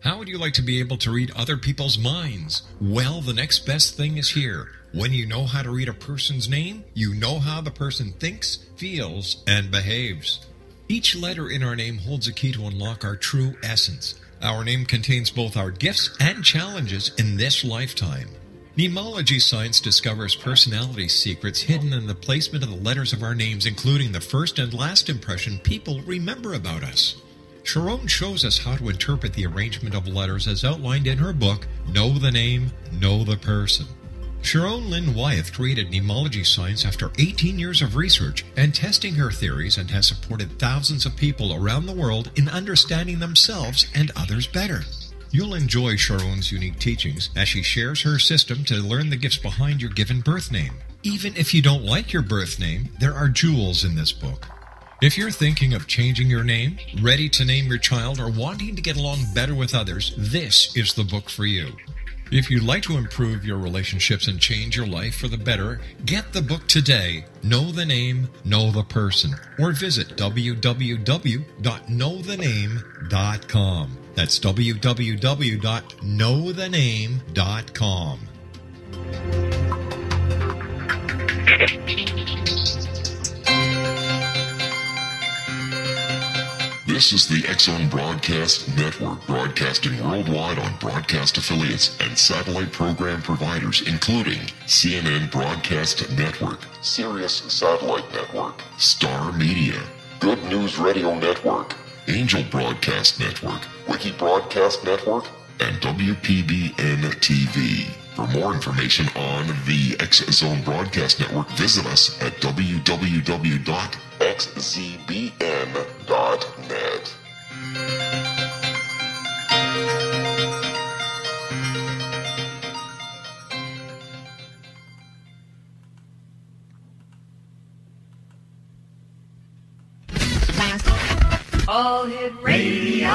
How would you like to be able to read other people's minds? Well, the next best thing is here. When you know how to read a person's name, you know how the person thinks, feels, and behaves. Each letter in our name holds a key to unlock our true essence. Our name contains both our gifts and challenges in this lifetime. Mnemology science discovers personality secrets hidden in the placement of the letters of our names, including the first and last impression people remember about us. Sharon shows us how to interpret the arrangement of letters as outlined in her book, Know the Name, Know the Person. Sharon Lynn Wyeth created mnemology science after 18 years of research and testing her theories, and has supported thousands of people around the world in understanding themselves and others better. You'll enjoy Sharon's unique teachings as she shares her system to learn the gifts behind your given birth name. Even if you don't like your birth name, there are jewels in this book. If you're thinking of changing your name, ready to name your child, or wanting to get along better with others, this is the book for you. If you'd like to improve your relationships and change your life for the better, get the book today, Know the Name, Know the Person, or visit www.knowthename.com. That's www.knowthename.com. This is the X-Zone Broadcast Network, broadcasting worldwide on broadcast affiliates and satellite program providers, including CNN Broadcast Network, Sirius Satellite Network, Star Media, Good News Radio Network, Angel Broadcast Network, Wiki Broadcast Network, and WPBN TV. For more information on the X-Zone Broadcast Network, visit us at www.xzbn.net. All Hit Radio.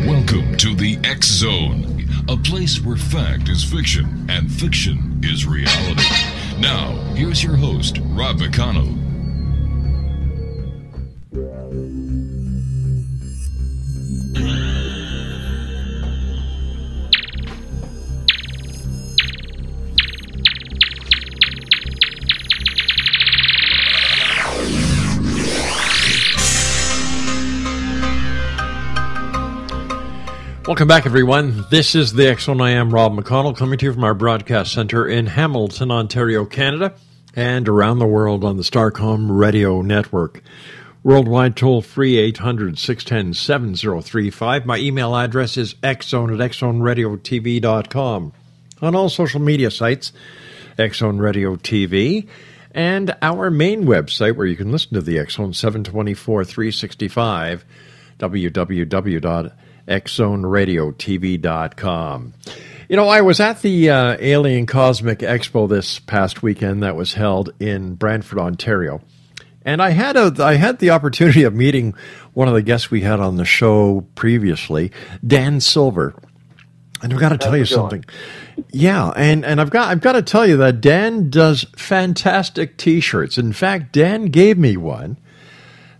Welcome to the X-Zone, a place where fact is fiction and fiction is reality. Now, here's your host, Rob McConnell. Welcome back, everyone. This is the X-Zone. I am Rob McConnell, coming to you from our broadcast center in Hamilton, Ontario, Canada, and around the world on the Starcom radio network. Worldwide toll-free 800-610-7035. My email address is xzone@xzoneradiotv.com. On all social media sites, X-Zone Radio TV, and our main website where you can listen to the X-Zone 724-365, www.xzoneradiotv.com. You know, I was at the Alien Cosmic Expo this past weekend that was held in Brantford, Ontario. And I had the opportunity of meeting one of the guests we had on the show previously, Dan Silver. And I've got to tell you something. Yeah, and I've got to tell you that Dan does fantastic T-shirts. In fact, Dan gave me one,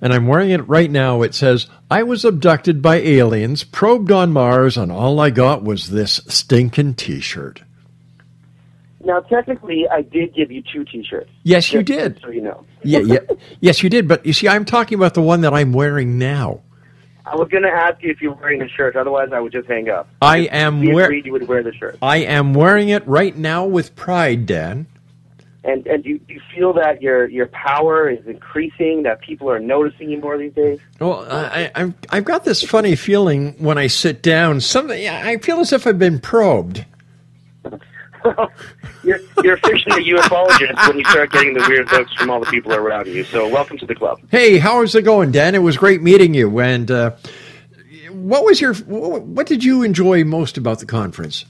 and I'm wearing it right now. It says, "I was abducted by aliens, probed on Mars, and all I got was this stinking T-shirt." Now, technically, I did give you two T-shirts. Yes, you did. So you know. Yeah. Yes, you did. But you see, I'm talking about the one that I'm wearing now. I was going to ask you if you were wearing the shirt. Otherwise, I would just hang up. I am we agreed you would wear the shirt. I am wearing it right now with pride, Dan. And you feel that your power is increasing, that people are noticing you more these days? Well, I've got this funny feeling when I sit down. I feel as if I've been probed. You're officially a ufologist when you start getting the weird looks from all the people around you. So welcome to the club. Hey, how is it going, Dan? It was great meeting you. And what did you enjoy most about the conference?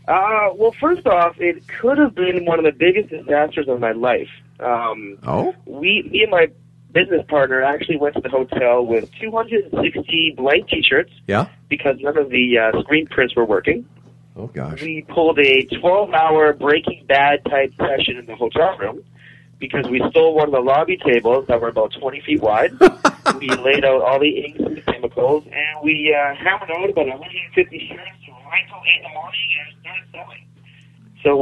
Well, first off, it could have been one of the biggest disasters of my life. Me and my business partner actually went to the hotel with 260 blank T-shirts. Yeah. Because none of the screen prints were working. Oh, gosh. We pulled a 12-hour Breaking Bad type session in the hotel room because we stole one of the lobby tables that were about 20 feet wide. We laid out all the inks and the chemicals, and we hammered out about 150 shirts right till 8 in the morning and started selling. So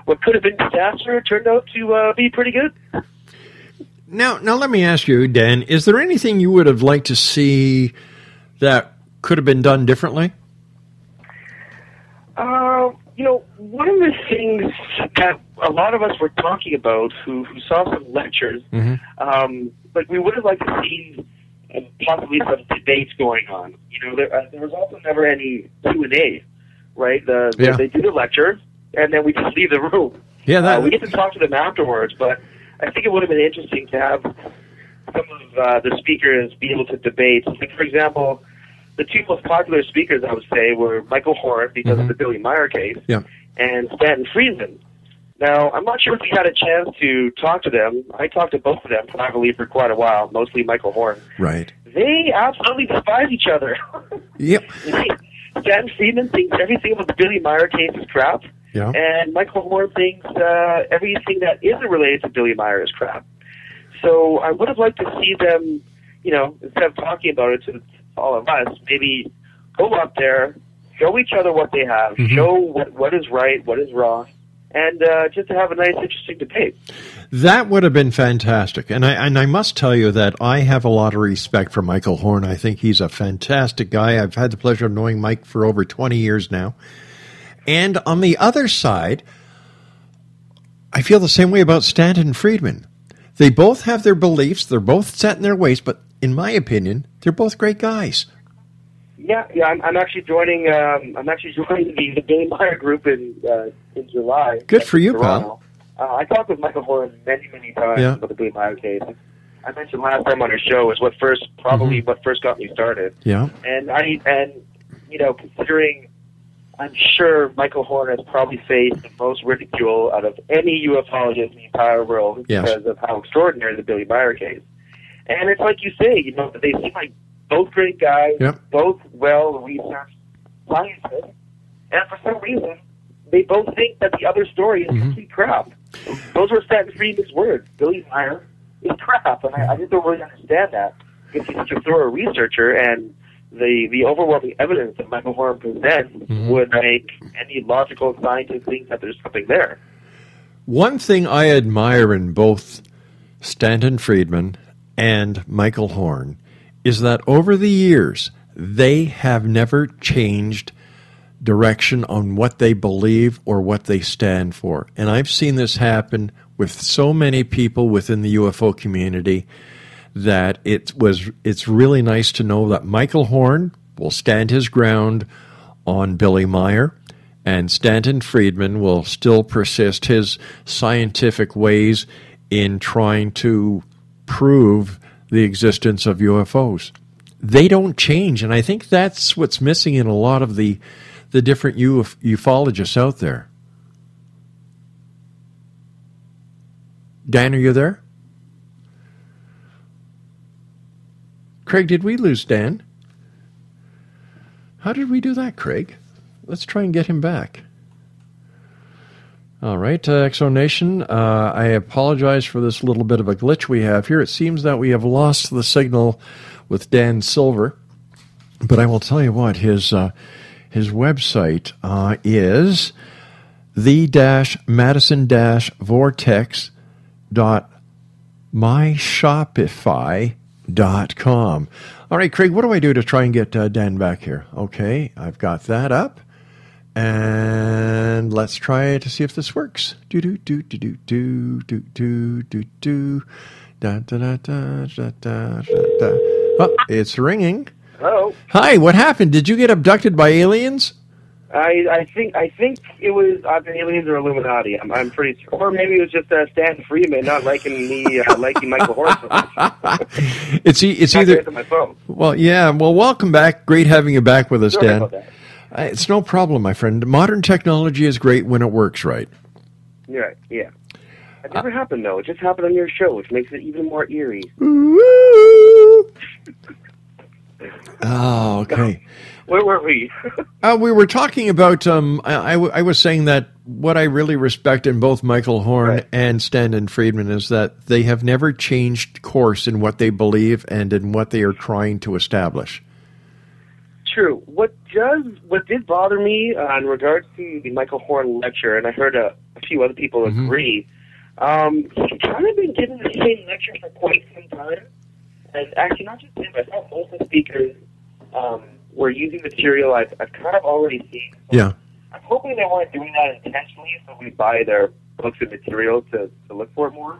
what could have been disaster turned out to be pretty good. Now let me ask you, Dan, is there anything you would have liked to see that could have been done differently? One of the things that a lot of us were talking about who saw some lectures, but we would have liked to see possibly some debates going on. There was also never any Q&A, right? They do the lecture, and then we just leave the room. Yeah, we get to talk to them afterwards, but I think it would have been interesting to have some of the speakers be able to debate. Like, for example, the two most popular speakers, I would say, were Michael Horn, because of the Billy Meyer case, and Stanton Friedman. Now, I'm not sure if we had a chance to talk to them. I talked to both of them privately for quite a while, mostly Michael Horn. Right. They absolutely despise each other. Yep. Stanton Friedman thinks everything about the Billy Meyer case is crap. Yeah. And Michael Horn thinks everything that isn't related to Billy Meyer is crap. So I would have liked to see them, instead of talking about it to all of us, maybe go up there, show each other what they have, show what is right, what is wrong, and just to have a nice, interesting debate. That would have been fantastic. And I must tell you that I have a lot of respect for Michael Horn. I think he's a fantastic guy. I've had the pleasure of knowing Mike for over 20 years now. And on the other side, I feel the same way about Stanton and Friedman. They both have their beliefs. They're both set in their ways. But in my opinion, they're both great guys. Yeah. I'm actually joining. The Billy Meyer group in July. Good for you, pal. I talked with Michael Horn many times about the Billy Meyer case. I mentioned last time on our show was what first got me started. Yeah. And considering, I'm sure Michael Horn has probably faced the most ridicule out of any ufologist in the entire world because of how extraordinary the Billy Meyer case. And it's like you say, they seem like both great guys, both well-researched scientists, and for some reason, they both think that the other story is complete crap. Those were Stanton Friedman's words. Billy Meyer is crap, and I just don't really understand that. If he's such a thorough researcher, and the overwhelming evidence that Michael Horn presents would make any logical scientist think that there's something there. One thing I admire in both Stanton Friedman and Michael Horn is that over the years, they have never changed direction on what they believe or what they stand for. And I've seen this happen with so many people within the UFO community that it's really nice to know that Michael Horn will stand his ground on Billy Meyer, and Stanton Friedman will still persist his scientific ways in trying to prove the existence of UFOs. They don't change, and I think that's what's missing in a lot of the different ufologists out there. Dan, are you there? Craig, did we lose Dan? How did we do that, Craig? Let's try and get him back. All right, Exo Nation, I apologize for this little bit of a glitch we have here. It seems that we have lost the signal with Dan Silver, but I will tell you what, his website is the-madison-vortex.myshopify.com. All right, Craig, what do I do to try and get Dan back here? Okay, I've got that up. And let's try to see if this works. Oh, it's ringing. Hello. Hi, what happened? Did you get abducted by aliens? I think it was either aliens or Illuminati. I'm pretty sure, or maybe it was just Stanton Friedman not liking me liking Michael Horn so much. It's either. My phone. Well, yeah. Well, welcome back. Great having you back with us, Sorry Dan. about that. It's no problem, my friend. Modern technology is great when it works right. Yeah, yeah. It never happened though. It just happened on your show, which makes it even more eerie. Oh, okay. Where were we? We were talking about, I was saying that what I really respect in both Michael Horn and Stanton Friedman is that they have never changed course in what they believe and in what they are trying to establish. True. What did bother me in regards to the Michael Horn lecture, and I heard a few other people agree, he's kind of been giving the same lecture for quite some time. And actually, not just him, I thought most of the speakers were using material I've kind of already seen. So Yeah. I'm hoping they weren't doing that intentionally, so we buy their books and material to look for it more.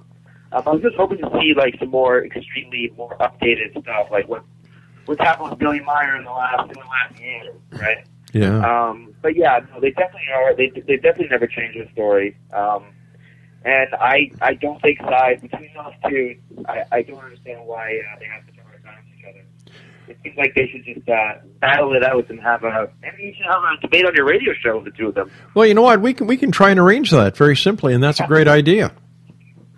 I was just hoping to see like some more extremely more updated stuff, like what's happened with Billy Meyer in the last year, right? Yeah. But yeah, no, they definitely are. They definitely never changed the story. And I don't take sides between those two. I don't understand why they have such a hard time with each other. It seems like they should just battle it out and maybe you should have a debate on your radio show with the two of them. Well, you know what? We can try and arrange that very simply, and that's a great idea.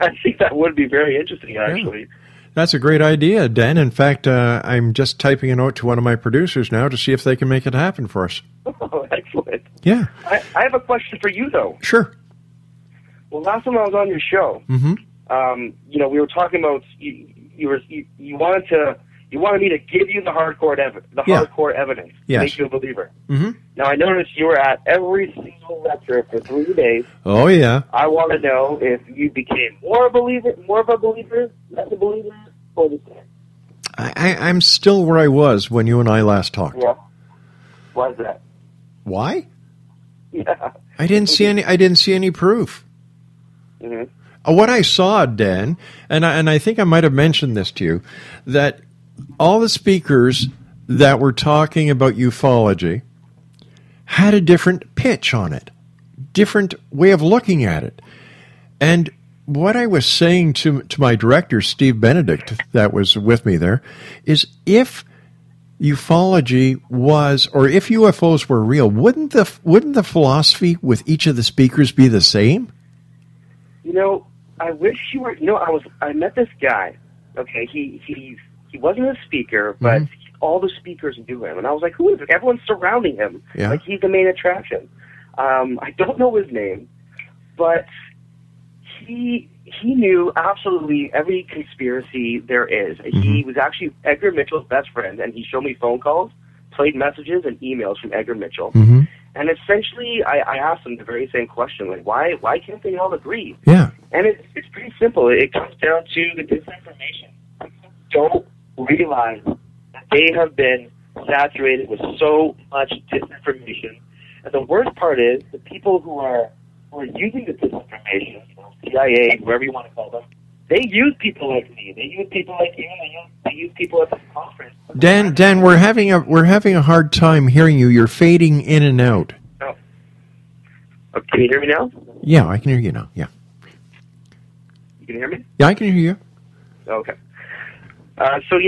I think that would be very interesting, actually. Yeah. That's a great idea, Dan. In fact, I'm just typing a note to one of my producers now to see if they can make it happen for us. Oh, excellent. Yeah. I have a question for you, though. Sure. Well, last time I was on your show, we were talking about you wanted me to give you the hardcore evidence to make you a believer. Mm-hmm. Now I noticed you were at every single lecture for 3 days. Oh yeah. I want to know if you became more of a believer, less a believer, or the same. I'm still where I was when you and I last talked. Yeah. Why is that? Why? Yeah. I didn't see any proof. Mm-hmm. What I saw, Dan, and I think I might have mentioned this to you, that all the speakers that were talking about ufology had a different pitch on it, different way of looking at it. And what I was saying to my director, Steve Benedict, that was with me there, is if ufology was, or if UFOs were real, wouldn't the philosophy with each of the speakers be the same? I wish you were. I met this guy. Okay, he wasn't a speaker, but all the speakers knew him, and I was like, "Who is it?" Everyone's surrounding him. Yeah. Like he's the main attraction. I don't know his name, but he knew absolutely every conspiracy there is. He was actually Edgar Mitchell's best friend, and he showed me phone calls, played messages, and emails from Edgar Mitchell. Mm-hmm. And essentially, I asked him the very same question, like, why can't they all agree? Yeah. And it's pretty simple. It comes down to the disinformation. People don't realize that they have been saturated with so much disinformation. And the worst part is the people who are using the disinformation, CIA, whoever you want to call them, they use people like me. They use people like you. They use people at this conference. Dan, we're having a hard time hearing you. You're fading in and out. Oh. Can you hear me now? Yeah, I can hear you now. Yeah. You can hear me? Yeah, I can hear you. Okay. So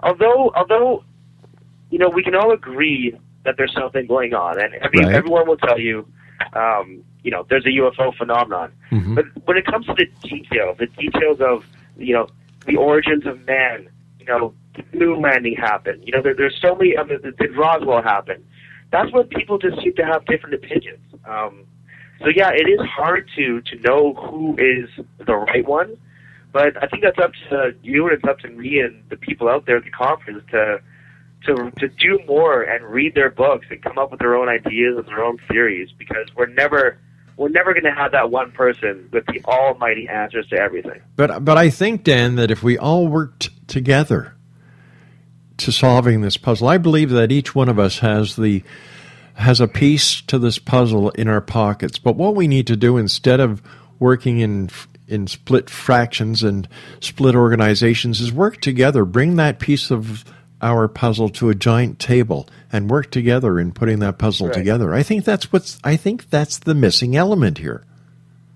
although we can all agree that there's something going on, and everyone will tell you, there's a UFO phenomenon. Mm-hmm. But when it comes to the details of, the origins of man, the moon landing happened. There's so many, did Roswell happen? That's when people just seem to have different opinions. So yeah, it is hard to know who is the right one, but I think that's up to you and it's up to me and the people out there at the conference to do more and read their books and come up with their own ideas and their own theories, because we're never going to have that one person with the almighty answers to everything. But I think, Dan, that if we all worked together to solving this puzzle, I believe that each one of us has a piece to this puzzle in our pockets. But what we need to do, instead of working in split fractions and split organizations, is work together, bring that piece of our puzzle to a giant table and work together in putting that puzzle together. I think that's the missing element here.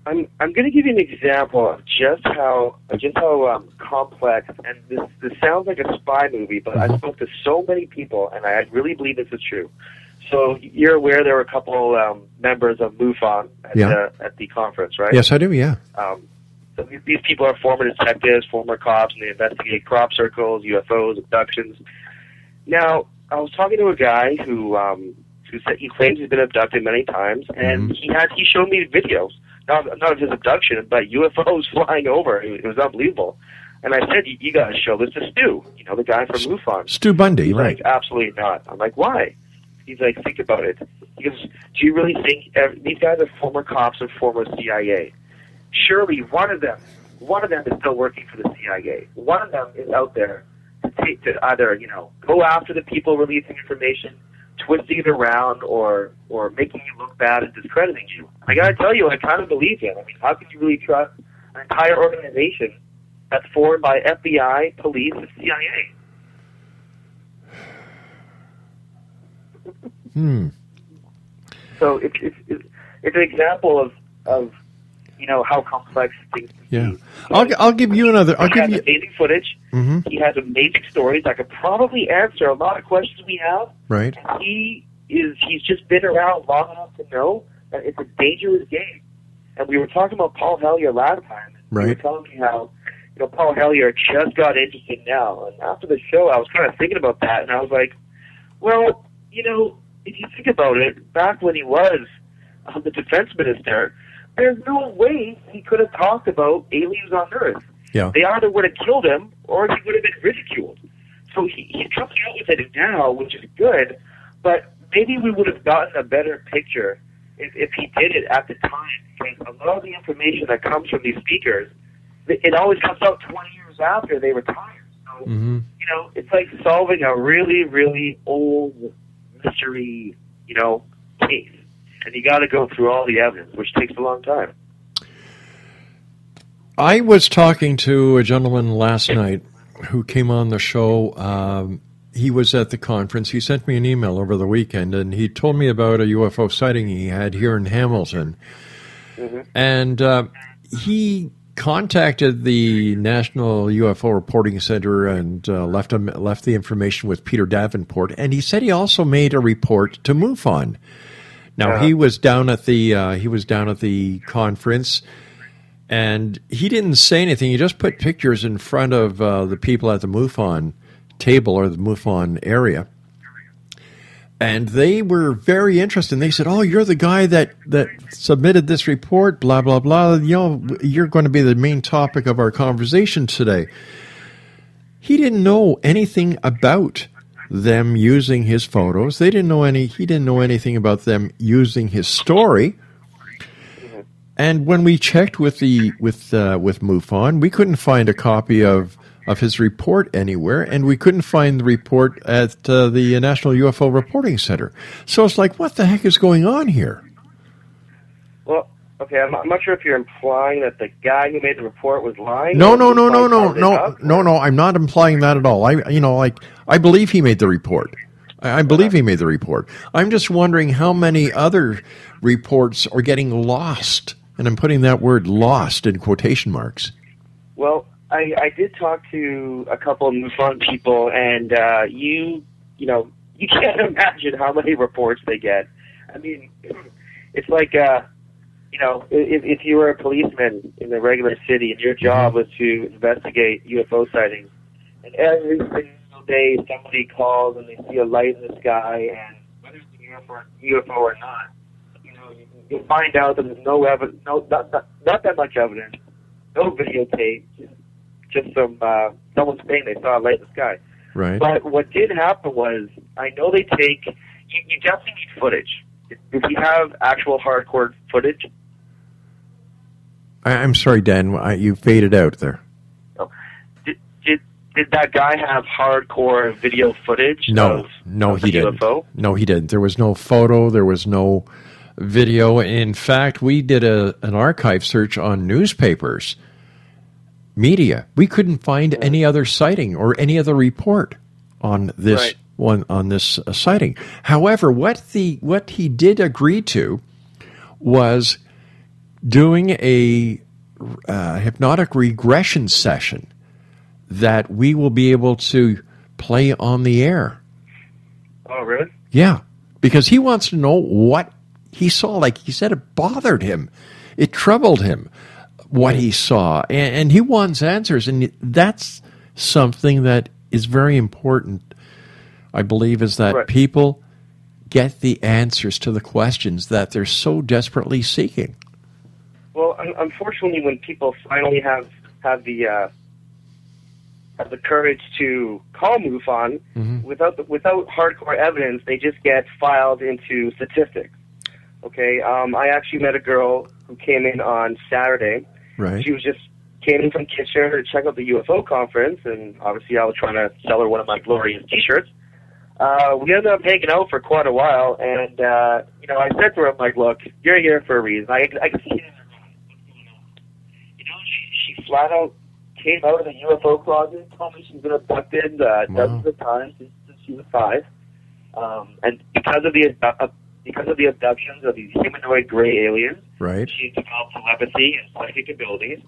I'm going to give you an example of just how complex, and this sounds like a spy movie, but I spoke to so many people, and I really believe this is true. So you're aware there were a couple members of MUFON at the conference, right? Yes, I do. Yeah. So these people are former detectives, former cops, and they investigate crop circles, UFOs, abductions. Now, I was talking to a guy who said he claims he's been abducted many times, and he showed me videos, not of his abduction, but UFOs flying over. It was unbelievable. And I said, you got to show this to Stu, the guy from MUFON. Stu Bundy, He's right? Like, absolutely not. I'm like, why? He's like, think about it. He goes, do you really think these guys are former cops and former CIA? Surely one of them is still working for the CIA. One of them is out there to either go after the people releasing information, twisting it around, or making you look bad and discrediting you. I got to tell you, I kind of believe him. I mean, how can you really trust an entire organization that's formed by FBI, police, and CIA? So it's an example of how complex things can be. I'll give you another. He has amazing footage. Mm-hmm. He has amazing stories that could probably answer a lot of questions we have. Right. And he's just been around long enough to know that it's a dangerous game. And we were talking about Paul Hellyer last time. Right. You were telling me how Paul Hellyer just got interested now. And after the show, I was kind of thinking about that, and I was like, well, if you think about it, back when he was the defense minister, there's no way he could have talked about aliens on Earth. Yeah. They either would have killed him or he would have been ridiculed. So he's coming out with it now, which is good, but maybe we would have gotten a better picture if he did it at the time, because a lot of the information that comes from these speakers, it always comes out 20 years after they retire. So, it's like solving a really, really old mystery, case. And you got to go through all the evidence, which takes a long time. I was talking to a gentleman last night who came on the show. He was at the conference. He sent me an email over the weekend, and he told me about a UFO sighting he had here in Hamilton. And he contacted the National UFO Reporting Center and left the information with Peter Davenport. And he said he also made a report to MUFON. Now he was down at the conference, and he didn't say anything. He just put pictures in front of the people at the MUFON table or the MUFON area, and they were very interested. And they said, "Oh, you're the guy that submitted this report. Blah blah blah. You're going to be the main topic of our conversation today." He didn't know anything about them using his photos. He didn't know anything about them using his story. And when we checked with MUFON, we couldn't find a copy of his report anywhere, and we couldn't find the report at the National UFO Reporting Center. So it's like, what the heck is going on here? Well, okay, I'm not sure if you're implying that the guy who made the report was lying. No. I'm not implying that at all. I believe he made the report. I believe he made the report. I'm just wondering how many other reports are getting lost, and I'm putting that word "lost" in quotation marks. Well, I did talk to a couple of MUFON people, and you can't imagine how many reports they get. I mean, it's like if you were a policeman in the regular city and your job was to investigate UFO sightings, and every single day somebody calls and they see a light in the sky, and whether it's a UFO or not, you'll find out that there's no evidence, not that much evidence, no videotape, just someone saying they saw a light in the sky. Right. But what did happen was, I know they take, you definitely need footage. If you have actual hardcore footage. I'm sorry, Dan, you faded out there. Oh. Did that guy have hardcore video footage? No, he didn't. UFO? No, he didn't. There was no photo. There was no video. In fact, we did an archive search on newspapers, media. We couldn't find any other sighting or any other report on this sighting. However, what he did agree to was doing a hypnotic regression session that we will be able to play on the air. Oh, really? Yeah, because he wants to know what he saw. Like he said, it bothered him. It troubled him. what he saw, and he wants answers, and that's something that is very important, I believe, is that people get the answers to the questions that they're so desperately seeking. Well, unfortunately, when people finally have the courage to call MUFON, without hardcore evidence, they just get filed into statistics. Okay, I actually met a girl who came in on Saturday. Right. She came in from Kitchener to check out the UFO conference, and obviously I was trying to sell her one of my glorious T-shirts. We ended up hanging out for quite a while, and I said to her, I'm like, look, you're here for a reason. I can see it in her eyes. What's going on? She flat out came out of the UFO closet, told me she's been abducted dozens of times since she was 5, and because of the abductions of these humanoid gray aliens, she developed telepathy and psychic abilities.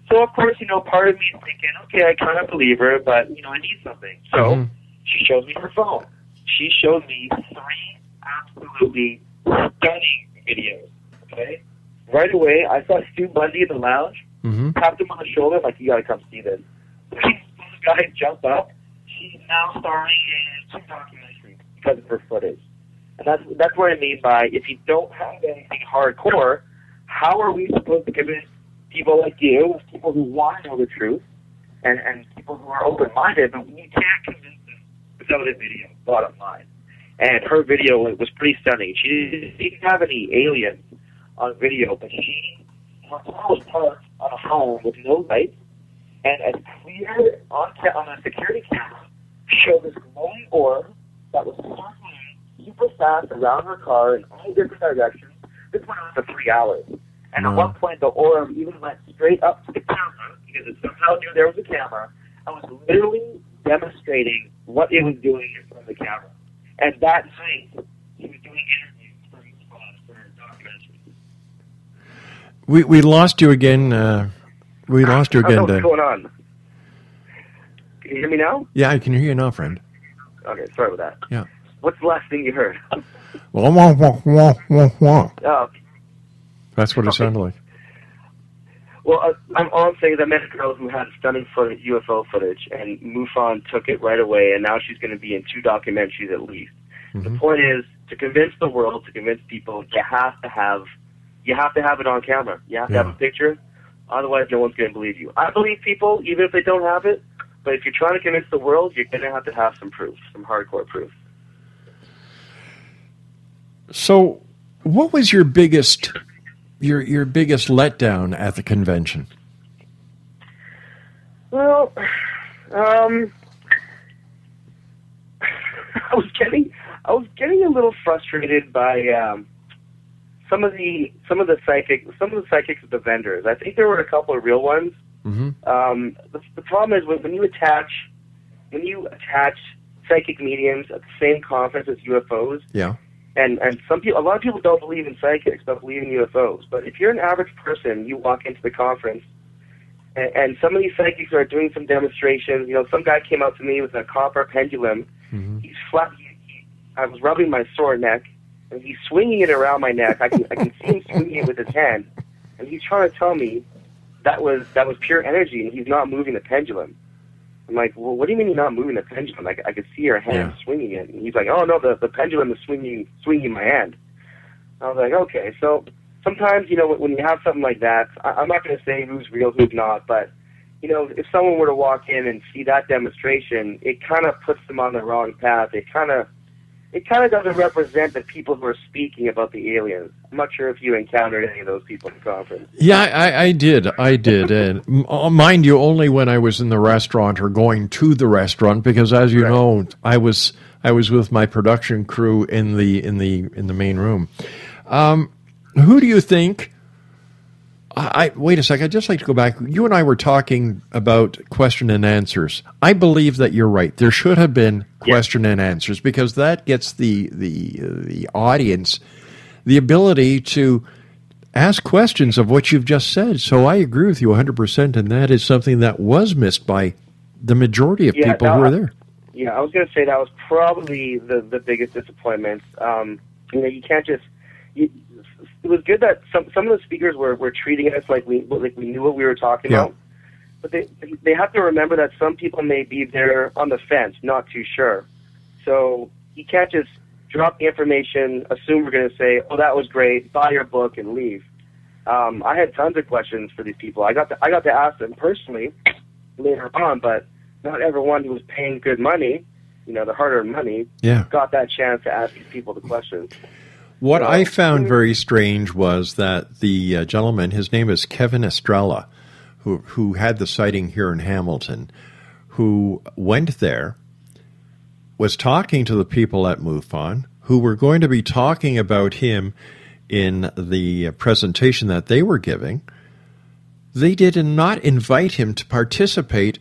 So of course, part of me is thinking, okay, I kind of believe her, but I need something. So she shows me her phone. She showed me 3 absolutely stunning videos. Okay, right away I saw Stu Bundy in the lounge. Tapped him on the shoulder, like, you gotta come see this. The guy jumped up. She's now starring in 2 documentaries because of her footage. And that's what I mean by, if you don't have anything hardcore, how are we supposed to convince people like you, people who want to know the truth, and people who are open-minded, but we can't convince them without a video, bottom line. And her video was pretty stunning. She didn't have any aliens on video, but her car was parked on a home with no lights, and as clear on a security camera showed this glowing orb that was circling super fast around her car in all different directions. This went on for 3 hours. And at one point, the orb even went straight up to the camera, because it somehow knew there was a camera, and was literally demonstrating what it was doing in front of the camera. And that night, he was doing interviews for documentaries. We lost you again. We lost you again, Dan. What's going on? Can you hear me now? Yeah, I can hear you now, friend. Okay, sorry about that. Yeah. What's the last thing you heard? That's what it sounded like. Well, I'm saying that I met a girl who had stunning UFO footage, and MUFON took it right away, and now she's going to be in 2 documentaries at least. The point is, to convince the world, to convince people, you have to have it on camera. You have to have a picture. Otherwise, no one's going to believe you. I believe people, even if they don't have it, but if you're trying to convince the world, you're going to have some proof, some hardcore proof. So, what was your biggest letdown at the convention? Well, I was getting a little frustrated by some of the psychics of the vendors. I think there were a couple of real ones. The problem is when you attach psychic mediums at the same conference as UFOs. Yeah. And a lot of people don't believe in psychics, don't believe in UFOs. But if you're an average person, you walk into the conference, and some of these psychics are doing some demonstrations. Some guy came out to me with a copper pendulum. He's flat. I was rubbing my sore neck, and he's swinging it around my neck. I can see him swinging it with his hand, and he's trying to tell me that was pure energy, and he's not moving the pendulum. I'm like, well, what do you mean you're not moving the pendulum? I could see your hand swinging it. And he's like, oh, no, the pendulum is swinging my hand. I was like, okay. So sometimes, when you have something like that, I'm not going to say who's real, who's not, but, if someone were to walk in and see that demonstration, it kind of puts them on the wrong path. It kind of doesn't represent the people who are speaking about the aliens. I'm not sure if you encountered any of those people at the conference. Yeah, I did. And mind you, only when I was in the restaurant or going to the restaurant, because as you know, I was with my production crew in the main room. Who do you think? Wait a second. I'd just like to go back. You and I were talking about question and answers. I believe that you're right. There should have been question and answers, because that gets the audience the ability to ask questions of what you've just said. So I agree with you 100%, and that is something that was missed by the majority of people who were there. Yeah, I was going to say that was probably the biggest disappointment. You can't just it was good that some of the speakers were treating us like we knew what we were talking about. But they have to remember that some people may be there on the fence, not too sure. So you can't just drop the information, assume we're going to say, "Oh, that was great, buy your book," and leave. I had tons of questions for these people. I got to ask them personally later on, but not everyone who was paying good money, the hard-earned money, got that chance to ask these people the questions. What I found very strange was that the gentleman, his name is Kevin Estrella, who had the sighting here in Hamilton, who went there, was talking to the people at MUFON, who were going to be talking about him in the presentation that they were giving. They did not invite him to participate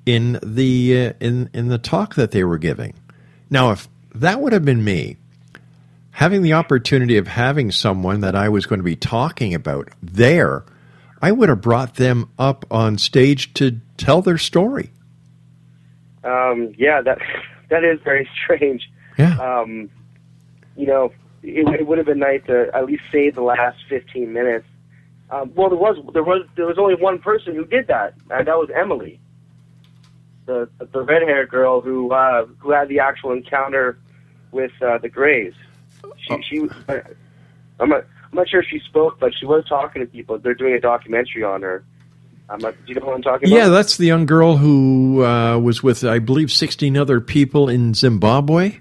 in the in the talk that they were giving. Now, if that would have been me, having the opportunity of having someone that I was going to be talking about there, I would have brought them up on stage to tell their story. That is very strange. Yeah. It would have been nice to at least save the last 15 minutes. Well, there was only one person who did that, and that was Emily, the red-haired girl who had the actual encounter with the Greys. I'm not sure if she spoke, but she was talking to people. They're doing a documentary on her. Do you know what I'm talking about? Yeah, that's the young girl who was with, I believe, 16 other people in Zimbabwe.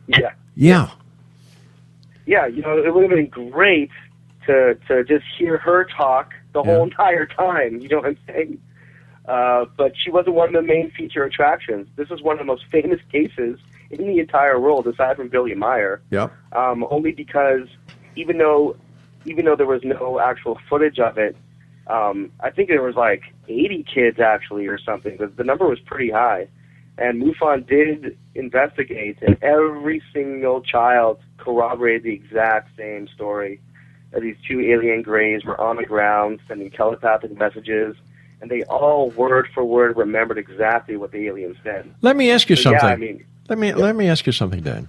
Yeah. Yeah. Yeah, it would have been great to just hear her talk the whole entire time. You know what I'm saying? But she wasn't one of the main feature attractions. This is one of the most famous cases in the entire world, aside from Billy Meyer. Yep. Only because even though there was no actual footage of it, I think there was like 80 kids actually or something. The number was pretty high. And MUFON did investigate, and every single child corroborated the exact same story. That these two alien Greys were on the ground sending telepathic messages, and they all word for word remembered exactly what the aliens said. Let me ask you something. Yeah, Let me ask you something, Dan.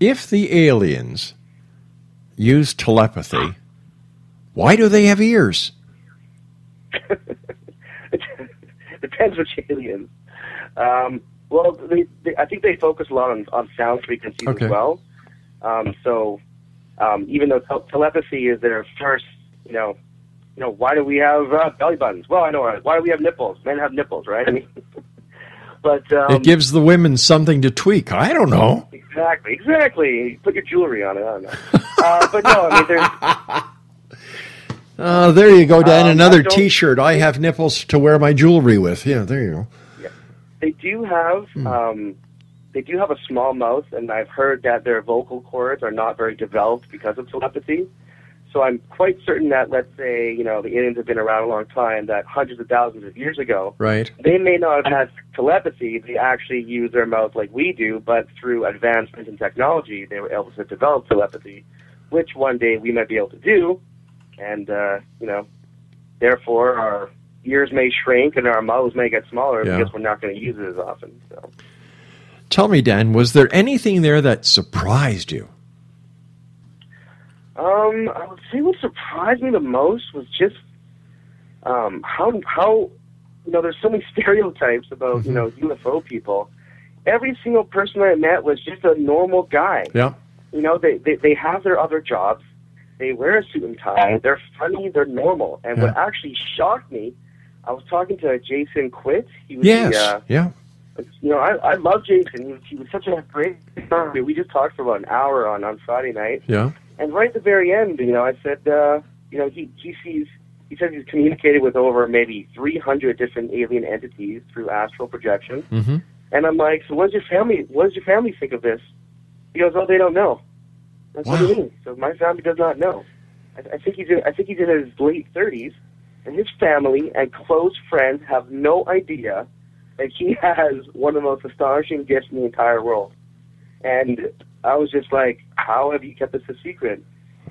If the aliens use telepathy, why do they have ears? Depends which aliens. Well, I think they focus a lot on sound frequencies as well. So even though telepathy is their first, why do we have belly buttons? Well, I know, right? Why do we have nipples? Men have nipples, right? I mean, but it gives the women something to tweak. I don't know. Exactly. Put your jewelry on it. I don't know. But no, I mean, there's. There you go, Dan. Another T-shirt. I have nipples to wear my jewelry with. Yeah, there you go. Yeah. They do have a small mouth, and I've heard that their vocal cords are not very developed because of telepathy. So I'm quite certain that, let's say, the aliens have been around a long time, that hundreds of thousands of years ago, right? They may not have had telepathy. They actually use their mouth like we do, but through advancements in technology, they were able to develop telepathy, which one day we might be able to do. And, therefore our ears may shrink and our mouths may get smaller because we're not going to use it as often. So, tell me, Dan, was there anything there that surprised you? I would say what surprised me the most was just how there's so many stereotypes about UFO people. Every single person I met was just a normal guy. Yeah. They have their other jobs. They wear a suit and tie. They're funny. They're normal. And what actually shocked me, I was talking to Jason Quitt. He was I love Jason. He was such a great guy. We just talked for about an hour on Friday night. Yeah. And right at the very end, I said, he says he's communicated with over maybe 300 different alien entities through astral projection. Mm-hmm. And I'm like, so what does your family think of this? He goes, oh, they don't know. That's what he means. So my family does not know. I think he's in his late 30s, and his family and close friends have no idea that he has one of the most astonishing gifts in the entire world. And I was just like, how have you kept this a secret?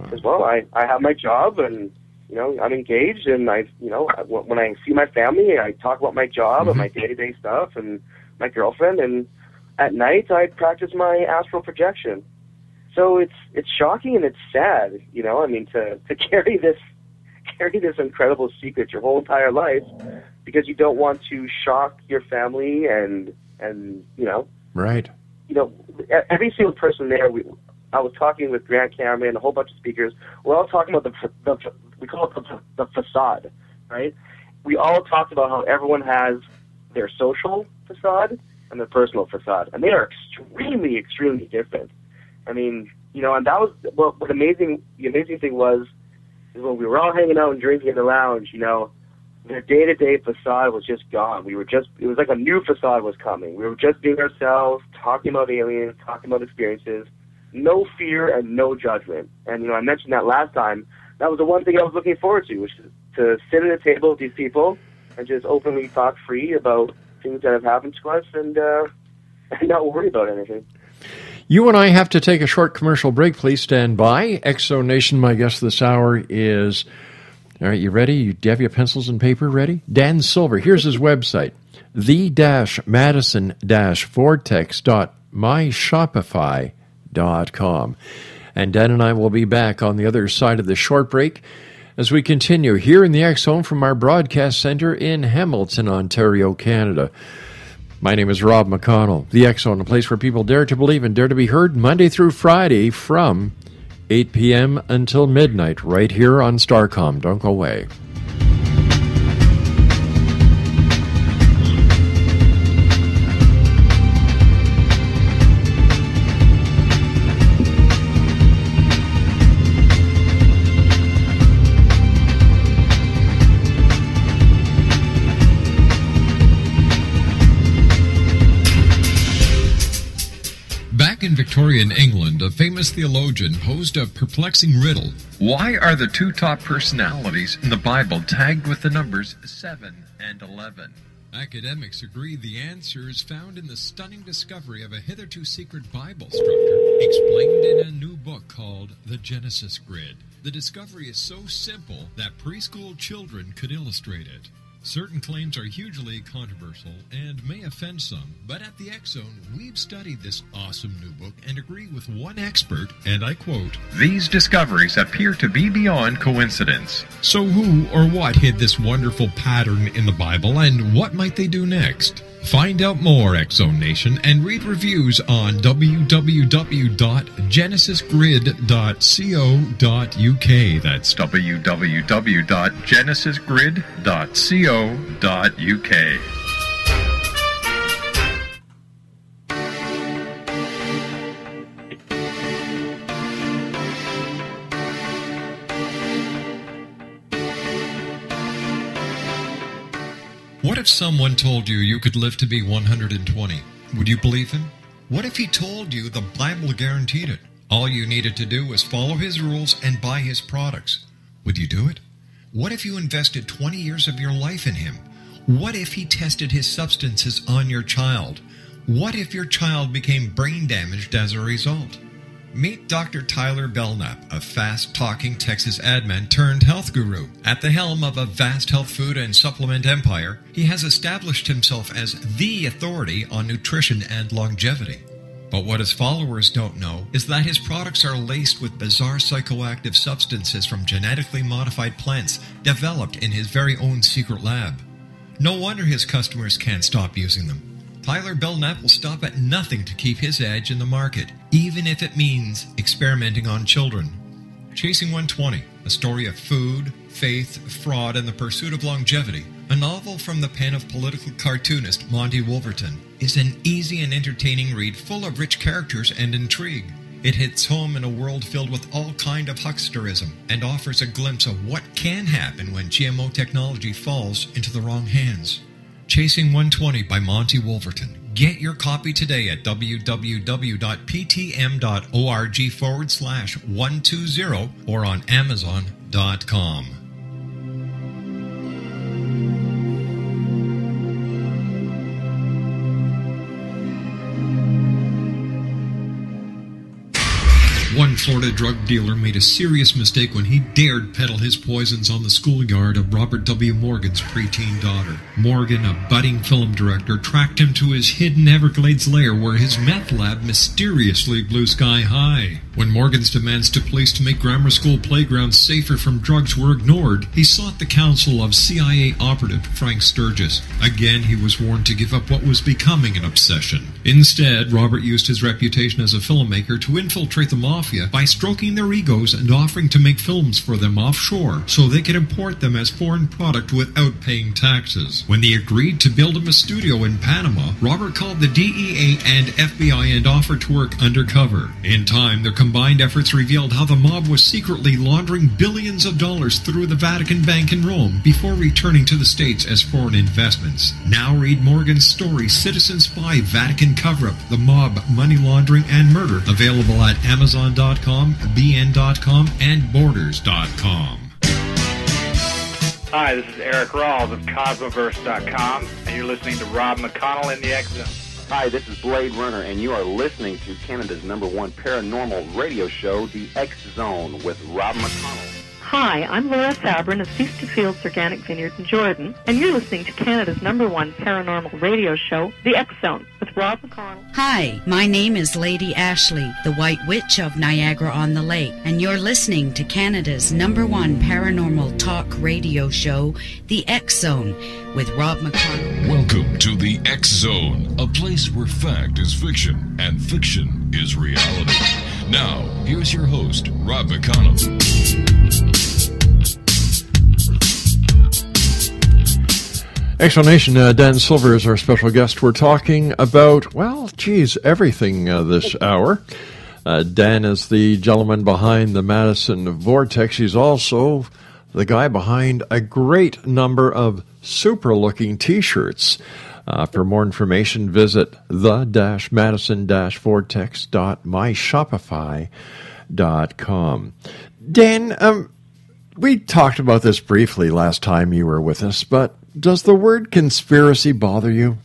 He says, well, I have my job, and I'm engaged, and when I see my family, I talk about my job and my day-to-day stuff and my girlfriend, and at night I practice my astral projection. So it's shocking and it's sad, I mean, to carry this incredible secret your whole entire life because you don't want to shock your family and Right. Every single person there. I was talking with Grant Cameron and a whole bunch of speakers. We're all talking about we call it the facade, right? We all talked about how everyone has their social facade and their personal facade, and they are extremely, extremely different. I mean, and that was the amazing thing was is when we were all hanging out and drinking in the lounge, their day-to-day facade was just gone. It was like a new facade was coming. We were just being ourselves, talking about aliens, talking about experiences, no fear and no judgment. And, I mentioned that last time. That was the one thing I was looking forward to, which is to sit at a table with these people and just openly talk free about things that have happened to us and not worry about anything. You and I have to take a short commercial break. Please stand by. Exo Nation, my guest this hour is... All right, you ready? Do you have your pencils and paper ready? Dan Silver. Here's his website, the-madison-vortex.myshopify.com. And Dan and I will be back on the other side of the short break as we continue here in the X-Zone from our broadcast center in Hamilton, Ontario, Canada. My name is Rob McConnell. The X-Zone, a place where people dare to believe and dare to be heard Monday through Friday from 8 p.m. until midnight, right here on Starcom. Don't go away. In Victorian England, a famous theologian posed a perplexing riddle. Why are the two top personalities in the Bible tagged with the numbers 7 and 11? Academics agree the answer is found in the stunning discovery of a hitherto secret Bible structure explained in a new book called The Genesis Grid. The discovery is so simple that preschool children could illustrate it. Certain claims are hugely controversial and may offend some, but at the X-Zone, we've studied this awesome new book and agree with one expert, and I quote, "These discoveries appear to be beyond coincidence." So who or what hid this wonderful pattern in the Bible, and what might they do next? Find out more, X-Zone Nation, and read reviews on www.genesisgrid.co.uk. That's www.genesisgrid.co.uk. What if someone told you you could live to be 120? Would you believe him? What if he told you the Bible guaranteed it? All you needed to do was follow his rules and buy his products. Would you do it? What if you invested 20 years of your life in him? What if he tested his substances on your child? What if your child became brain damaged as a result? Meet Dr. Tyler Belknap, a fast-talking Texas admin turned health guru. At the helm of a vast health food and supplement empire, he has established himself as the authority on nutrition and longevity. But what his followers don't know is that his products are laced with bizarre psychoactive substances from genetically modified plants developed in his very own secret lab. No wonder his customers can't stop using them. Tyler Belknap will stop at nothing to keep his edge in the market, even if it means experimenting on children. Chasing 120, a story of food, faith, fraud, and the pursuit of longevity, a novel from the pen of political cartoonist Monty Wolverton, is an easy and entertaining read full of rich characters and intrigue. It hits home in a world filled with all kind of hucksterism and offers a glimpse of what can happen when GMO technology falls into the wrong hands. Chasing 120 by Monty Wolverton. Get your copy today at www.ptm.org/120 or on Amazon.com. Florida drug dealer made a serious mistake when he dared peddle his poisons on the schoolyard of Robert W. Morgan's preteen daughter. Morgan, a budding film director, tracked him to his hidden Everglades lair where his meth lab mysteriously blew sky high. When Morgan's demands to police to make grammar school playgrounds safer from drugs were ignored, he sought the counsel of CIA operative Frank Sturgis. Again, he was warned to give up what was becoming an obsession. Instead, Robert used his reputation as a filmmaker to infiltrate the mafia by stroking their egos and offering to make films for them offshore so they could import them as foreign product without paying taxes. When they agreed to build him a studio in Panama, Robert called the DEA and FBI and offered to work undercover. In time, their combined efforts revealed how the mob was secretly laundering billions of dollars through the Vatican Bank in Rome before returning to the States as foreign investments. Now read Morgan's story, Citizen Spy, Vatican Cover-Up, The Mob, Money Laundering, and Murder, available at Amazon.com, BN.com, and Borders.com. Hi, this is Eric Rawls of Cosmoverse.com, and you're listening to Rob McConnell in the X Zone. Hi, this is Blade Runner, and you are listening to Canada's #1 paranormal radio show, The X Zone, with Rob McConnell. Hi, I'm Laura Sabrin of Feasty Fields Organic Vineyards in Jordan, and you're listening to Canada's #1 paranormal radio show, The X Zone, with Rob McConnell. Hi, my name is Lady Ashley, the White Witch of Niagara-on-the-Lake, and you're listening to Canada's #1 paranormal talk radio show, The X Zone, with Rob McConnell. Welcome to The X Zone, a place where fact is fiction and fiction is reality. Now, here's your host, Rob McConnell. Explanation, Dan Silver is our special guest. We're talking about, everything this hour. Dan is the gentleman behind the Madison Vortex. He's also the guy behind a great number of super-looking T-shirts. For more information, visit the-madison-vortex.myshopify.com. Dan, we talked about this briefly last time you were with us, but does the word conspiracy bother you?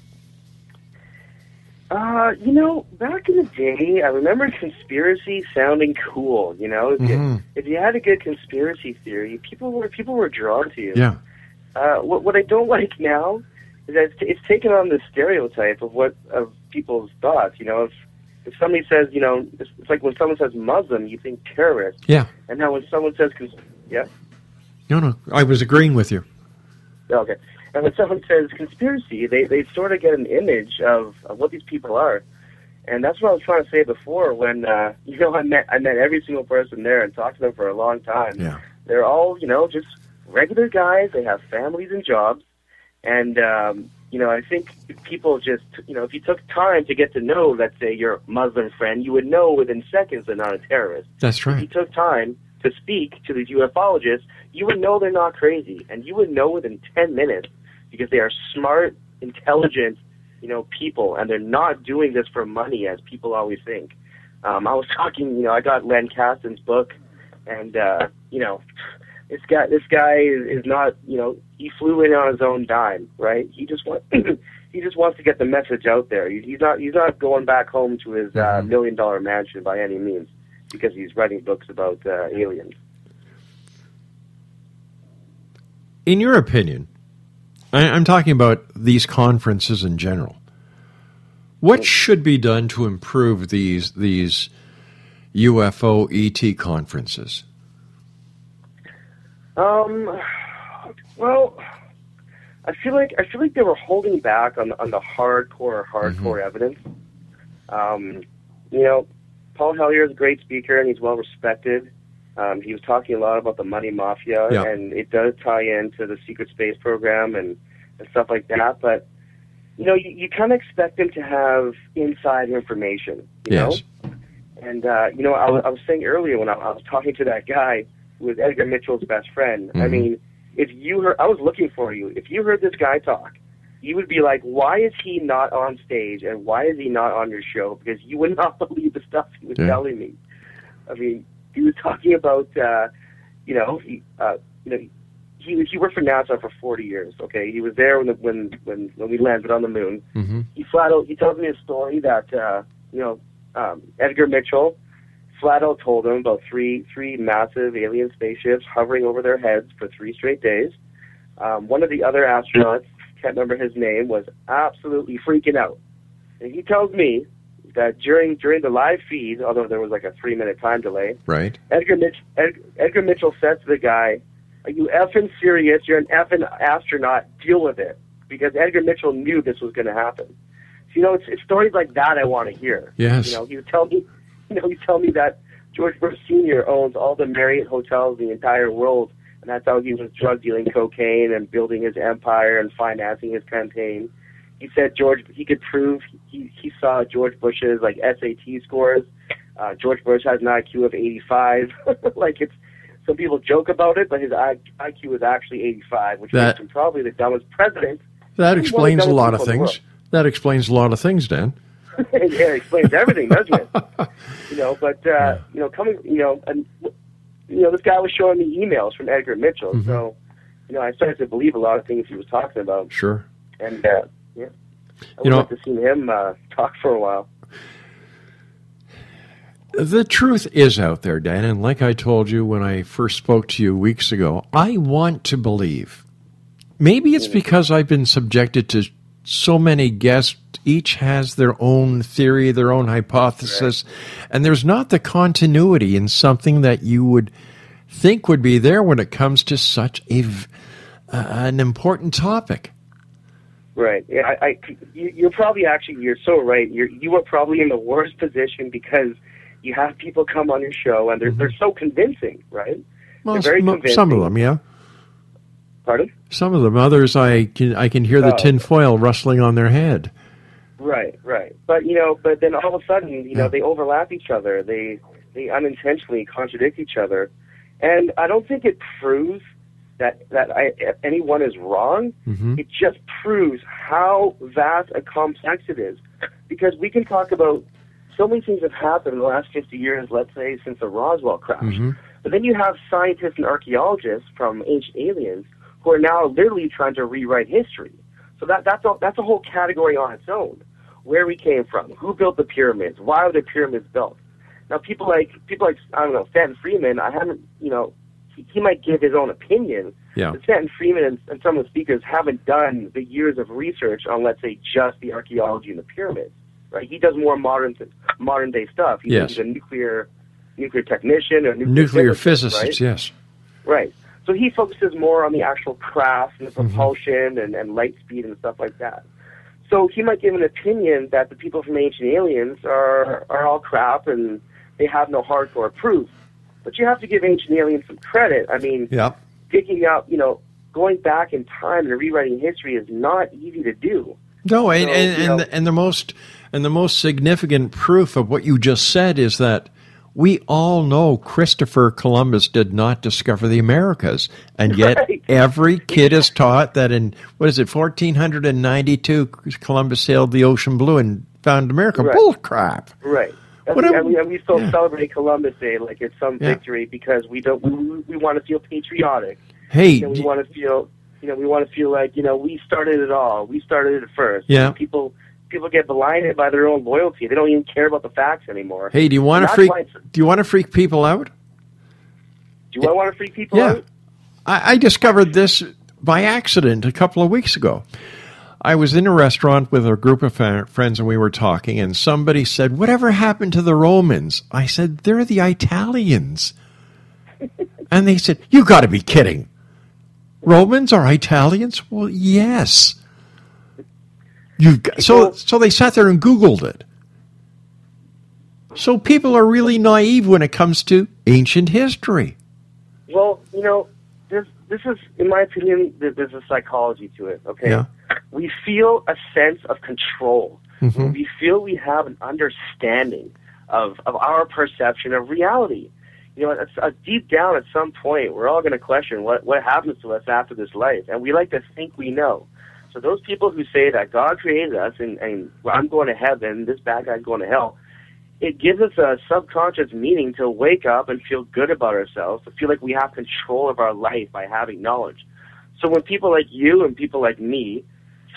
Back in the day, I remember conspiracy sounding cool. If you had a good conspiracy theory, people were drawn to you. Yeah. What I don't like now is that it's taken on this stereotype of people's thoughts. If somebody says, it's like when someone says Muslim, you think terrorist. Yeah. And now when someone says, No, I was agreeing with you. Okay. And when someone says conspiracy, they sort of get an image of what these people are. And that's what I was trying to say before when, I met every single person there and talked to them for a long time. Yeah. They're all, just regular guys. They have families and jobs. And, I think people just, if you took time to get to know, let's say, your Muslim friend, you would know within seconds they're not a terrorist. That's right. If you took time to speak to these ufologists, you would know they're not crazy. And you would know within 10 minutes because they are smart, intelligent, people, and they're not doing this for money as people always think. I was talking, I got Len Kasten's book, and, this guy is not, he flew in on his own dime, right? He just wants to get the message out there. He's not going back home to his $1 million mansion by any means because he's writing books about aliens. In your opinion, I'm talking about these conferences in general. What should be done to improve these UFO ET conferences? Well, I feel like they were holding back on the hardcore evidence. Paul Hellyer is a great speaker and he's well respected. He was talking a lot about the money mafia, and it does tie into the secret space program and stuff like that. But you kind of expect them to have inside information, you know. And I was saying earlier when I was talking to that guy who was Edgar Mitchell's best friend. I mean, if you heard, I was looking for you. If you heard this guy talk, you would be like, why is he not on stage and why is he not on your show? Because you would not believe the stuff he was telling me. I mean, he was talking about, he worked for NASA for 40 years. Okay, he was there when we landed on the moon. He tells me a story that Edgar Mitchell flat out told them about three massive alien spaceships hovering over their heads for 3 straight days. One of the other astronauts, can't remember his name, was absolutely freaking out. And he tells me that during the live feed, although there was like a 3-minute time delay, right? Edgar Mitchell said to the guy, "Are you effing serious? You're an effing astronaut. Deal with it." Because Edgar Mitchell knew this was going to happen. So, you know, it's stories like that I want to hear. Yes. You know, he would tell me that George Bush Sr. owns all the Marriott hotels in the entire world, and that's how he was drug dealing cocaine and building his empire and financing his campaign. He said he could prove he saw George Bush's like SAT scores. George Bush has an IQ of 85. Some people joke about it, but his IQ is actually 85, which makes him probably the dumbest president. That explains a lot of things. That explains a lot of things, Dan. Yeah, it explains everything, doesn't it? You know, but this guy was showing me emails from Edgar Mitchell, so I started to believe a lot of things he was talking about. Sure. And I would like to see him talk for a while. The truth is out there, Dan, and like I told you when I first spoke to you weeks ago, I want to believe. Maybe it's because I've been subjected to so many guests. Each has their own theory, their own hypothesis, and there's not the continuity in something that you would think would be there when it comes to such an important topic. Right. Yeah, you're probably you're so right. You are probably in the worst position because you have people come on your show and they're so convincing, right? Well, they're very convincing. Some of them, yeah. Pardon? Some of them. Others, I can hear the tin foil rustling on their head. Right. But then all of a sudden, they overlap each other. They unintentionally contradict each other, and I don't think it proves that anyone is wrong. It just proves how vast and complex it is, because we can talk about so many things that have happened in the last 50 years, let's say, since the Roswell crash. But then you have scientists and archaeologists from ancient aliens who are now literally trying to rewrite history. So that's a whole category on its own. Where we came from, who built the pyramids, why were the pyramids built? Now, people like I don't know, Stanton Friedman. I haven't, he might give his own opinion. Yeah. But Stanton Friedman and some of the speakers haven't done the years of research on, let's say, just the archaeology in the pyramids. Right? He does more modern day stuff. He's a nuclear technician or nuclear physicist, right? Yes. Right. So he focuses more on the actual craft and the propulsion and light speed and stuff like that. So he might give an opinion that the people from Ancient Aliens are all crap and they have no hardcore proof. But you have to give Ancient Aliens some credit. I mean, picking up, going back in time and rewriting history is not easy to do. No, and the most significant proof of what you just said is that we all know Christopher Columbus did not discover the Americas, and yet every kid is taught that in 1492 Columbus sailed the ocean blue and found America. Bull crap. Right. And we still celebrate Columbus Day like it's some victory because we want to feel patriotic. Hey, we want to feel like we started it all. We started it first. Yeah. People get blinded by their own loyalty. They don't even care about the facts anymore. Hey, do you want to freak people out? Do I want to freak people out? I discovered this by accident a couple of weeks ago. I was in a restaurant with a group of friends and we were talking, and somebody said, "Whatever happened to the Romans?" I said, "They're the Italians." And they said, "You got to be kidding. Romans are Italians?" Well, yes. So they sat there and Googled it. So people are really naive when it comes to ancient history. Well, this is, in my opinion, there's a psychology to it, okay? Yeah. We feel a sense of control. We feel we have an understanding of our perception of reality. Deep down at some point, we're all going to question what happens to us after this life, and we like to think we know. So those people who say that God created us and I'm going to heaven, this bad guy's going to hell, it gives us a subconscious meaning to wake up and feel good about ourselves, to feel like we have control of our life by having knowledge. So when people like you and people like me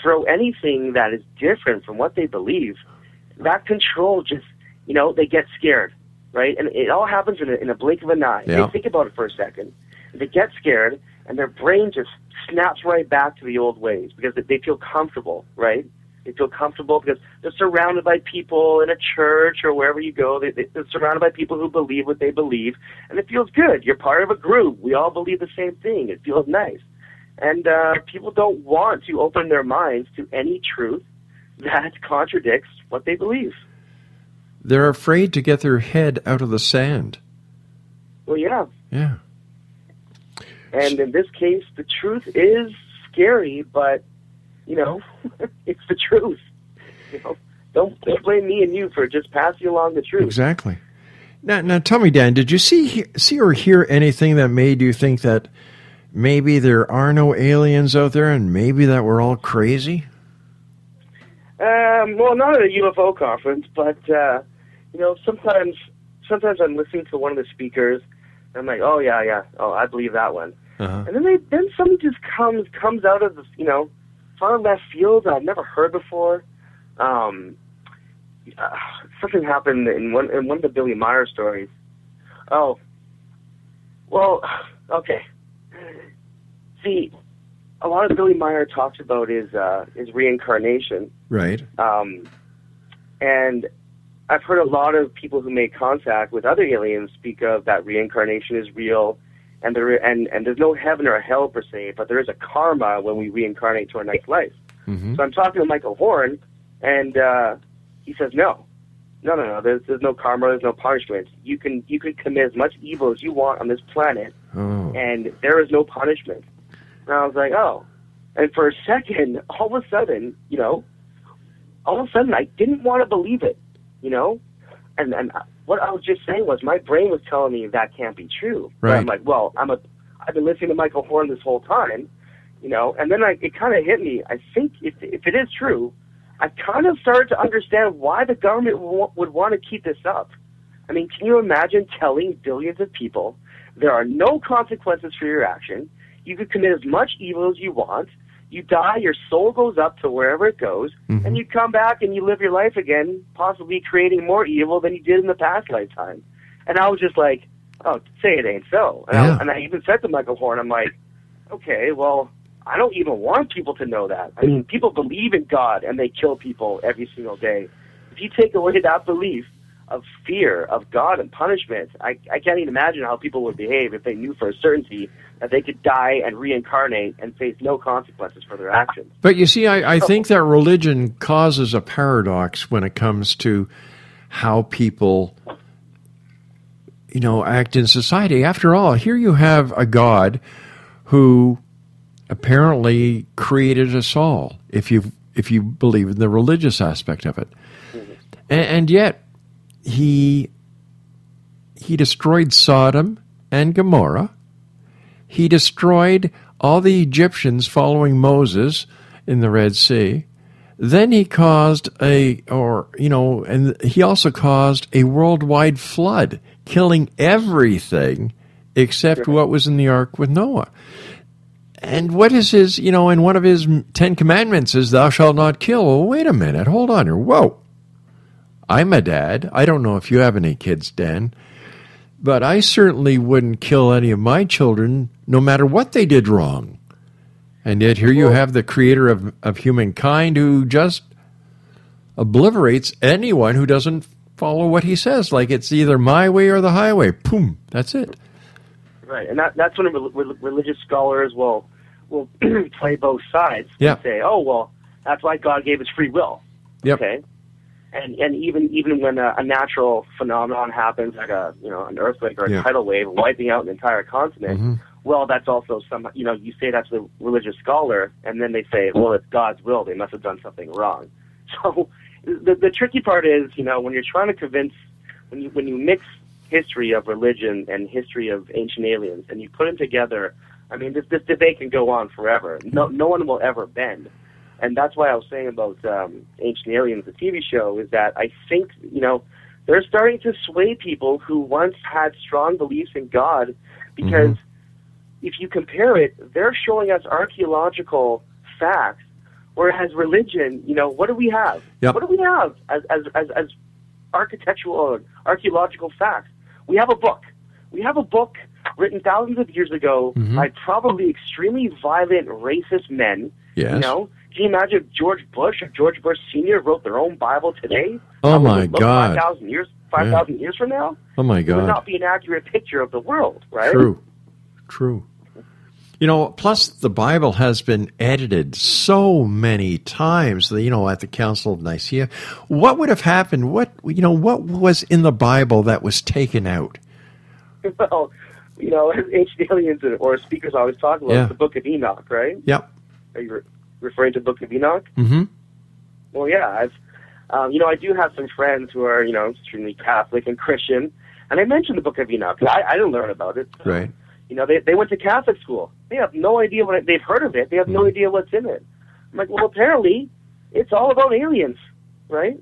throw anything that is different from what they believe, that control just, they get scared. right? And it all happens in a blink of an eye. Yeah. They think about it for a second. They get scared, and their brain just snaps right back to the old ways because they feel comfortable, right? They feel comfortable because they're surrounded by people in a church or wherever you go. They're surrounded by people who believe what they believe, and it feels good. You're part of a group. We all believe the same thing. It feels nice. And people don't want to open their minds to any truth that contradicts what they believe. They're afraid to get their head out of the sand. Well, yeah. Yeah. And in this case, the truth is scary, but, it's the truth. Don't blame me and you for just passing along the truth. Exactly. Now tell me, Dan, did you see or hear anything that made you think that maybe there are no aliens out there and maybe that we're all crazy? Well, not at a UFO conference, but, sometimes I'm listening to one of the speakers, and I'm like, oh, yeah, I believe that one. Uh-huh. And then something just comes out of the, far left field that I've never heard before. Something happened in one of the Billy Meyer stories. Oh, well, okay. See, a lot of Billy Meyer talks about is reincarnation. Right. And I've heard a lot of people who make contact with other aliens speak of that reincarnation is real, and there's no heaven or hell per se, but there is a karma when we reincarnate to our next life. Mm-hmm. So I'm talking to Michael Horn, and he says no. There's no karma, there's no punishment. You can commit as much evil as you want on this planet, and there is no punishment. And I was like, oh. And for a second, all of a sudden, I didn't want to believe it, And what I was just saying was my brain was telling me that can't be true. Right. But I'm like, well, I've been listening to Michael Horn this whole time, And then it kind of hit me. I think if it is true, I kind of started to understand why the government would want to keep this up. I mean, can you imagine telling billions of people there are no consequences for your action? You could commit as much evil as you want. You die, your soul goes up to wherever it goes, mm-hmm. and you come back and you live your life again, possibly creating more evil than you did in the past lifetime. And I was just like, oh, say it ain't so. And I even said to Michael Horn, I'm like, okay, well, I don't even want people to know that. I mean, people believe in God, and they kill people every single day. If you take away that belief of fear of God and punishment, I can't even imagine how people would behave if they knew for a certainty that they could die and reincarnate and face no consequences for their actions. But you see, I think that religion causes a paradox when it comes to how people, act in society. After all, here you have a God who apparently created us all, if you believe in the religious aspect of it. Mm-hmm. And yet, he destroyed Sodom and Gomorrah. He destroyed all the Egyptians following Moses in the Red Sea. Then he caused and he also caused a worldwide flood, killing everything except what was in the ark with Noah. And what is his, in one of his 10 commandments is, thou shalt not kill. Well, wait a minute. Hold on here. Whoa. I'm a dad. I don't know if you have any kids, Dan. But I certainly wouldn't kill any of my children, no matter what they did wrong. And yet here you have the creator of humankind who just obliterates anyone who doesn't follow what he says. Like it's either my way or the highway. Boom. That's it. Right. And that's when religious scholars will play both sides. Yeah. And say, oh, well, that's why God gave us free will. Yep. Okay. And even when a natural phenomenon happens, like an earthquake or a tidal wave wiping out an entire continent, mm-hmm. well, that's also you say that's the religious scholar, and then they say, well, it's God's will. They must have done something wrong. So the tricky part is, when you're trying to convince, when you mix history of religion and history of ancient aliens, and you put them together, I mean, this debate can go on forever. No one will ever bend. And that's why I was saying about Ancient Aliens, the TV show, is that I think, they're starting to sway people who once had strong beliefs in God, because mm-hmm. if you compare it, they're showing us archaeological facts, whereas religion, what do we have? Yep. What do we have as architectural and archaeological facts. We have a book. We have a book written thousands of years ago by probably extremely violent, racist men. Yes. You know, can you imagine if George Bush or George Bush Sr. wrote their own Bible today? Oh my God! 5,000 years from now. Oh my God! It would not be an accurate picture of the world, right? True. You know, plus the Bible has been edited so many times. You know, at the Council of Nicaea, what would have happened? What was in the Bible that was taken out? Well, you know, ancient aliens or speakers always talk about the Book of Enoch, right? Yep. Are you referring to the Book of Enoch? Mm-hmm. Well, yeah. I do have some friends who are, extremely Catholic and Christian, and I mentioned the Book of Enoch. I didn't learn about it. So, right. You know, they went to Catholic school. They have no idea they've heard of it. They have no idea what's in it. I'm like, well, apparently it's all about aliens, right?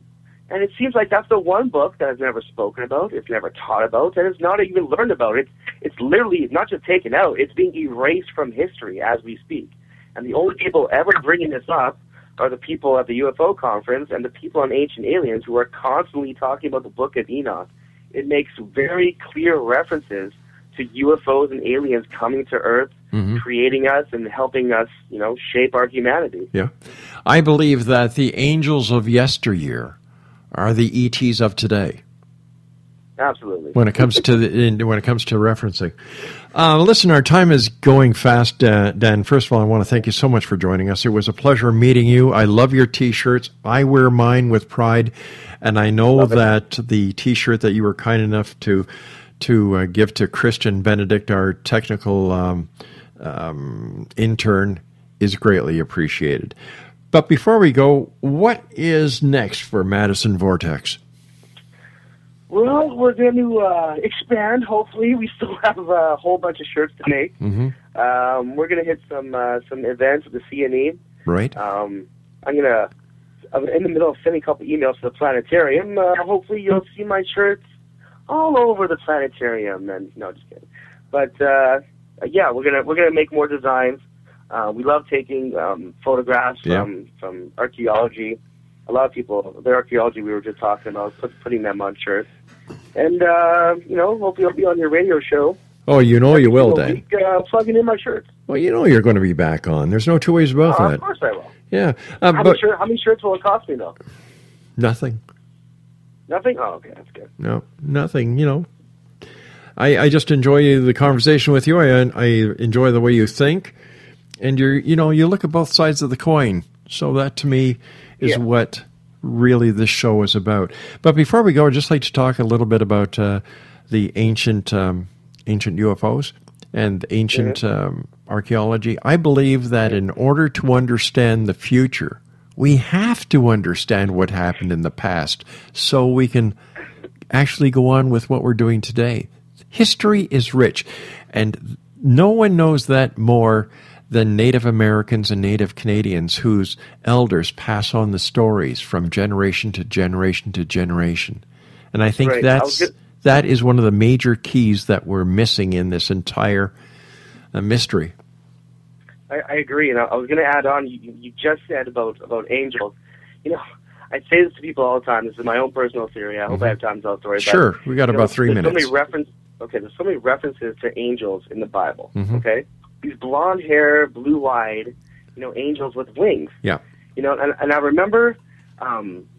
And it seems like that's the one book that is never spoken about, it's never taught about, and it's not even learned about. It's literally not just taken out, it's being erased from history as we speak. And the only people ever bringing this up are the people at the UFO conference and the people on Ancient Aliens who are constantly talking about the Book of Enoch. It makes very clear references to UFOs and aliens coming to Earth, creating us and helping us, shape our humanity. Yeah. I believe that the angels of yesteryear are the ETs of today. Absolutely. When it comes to referencing. Listen, our time is going fast, Dan. First of all, I want to thank you so much for joining us. It was a pleasure meeting you. I love your T-shirts. I wear mine with pride, and I know that the T-shirt that you were kind enough to give to Christian Benedict, our technical intern, is greatly appreciated. But before we go, what is next for Madison Vortex? Well, we're going to expand, hopefully. We still have a whole bunch of shirts to make. We're going to hit some events with the CNE. Right. I'm in the middle of sending a couple emails to the planetarium. Hopefully you'll see my shirts all over the planetarium. And no, just kidding. But we're gonna make more designs. We love taking photographs from archaeology. A lot of people, their archaeology we were just talking about, putting them on shirts. And, hopefully I'll be on your radio show. Oh, you will, Dan. Week, plugging in my shirts. Well, you're going to be back on. There's no two ways about that. Of course I will. Yeah. How many shirts will it cost me, though? Nothing. Nothing? Oh, okay, that's good. No, nothing, I just enjoy the conversation with you. I enjoy the way you think. And you look at both sides of the coin. So that, to me, is what really this show is about. But before we go, I'd just like to talk a little bit about the ancient UFOs and ancient archaeology. I believe that in order to understand the future, we have to understand what happened in the past so we can actually go on with what we're doing today. History is rich, and no one knows that more than Native Americans and Native Canadians, whose elders pass on the stories from generation to generation to generation. And I think that is one of the major keys that we're missing in this entire mystery. I agree, and I was going to add on, you just said about angels. I say this to people all the time. This is my own personal theory. I hope I have time to tell the story. Sure, we got about 3 minutes. There's so many references to angels in the Bible, okay? These blonde hair, blue-eyed, angels with wings. Yeah. And I remember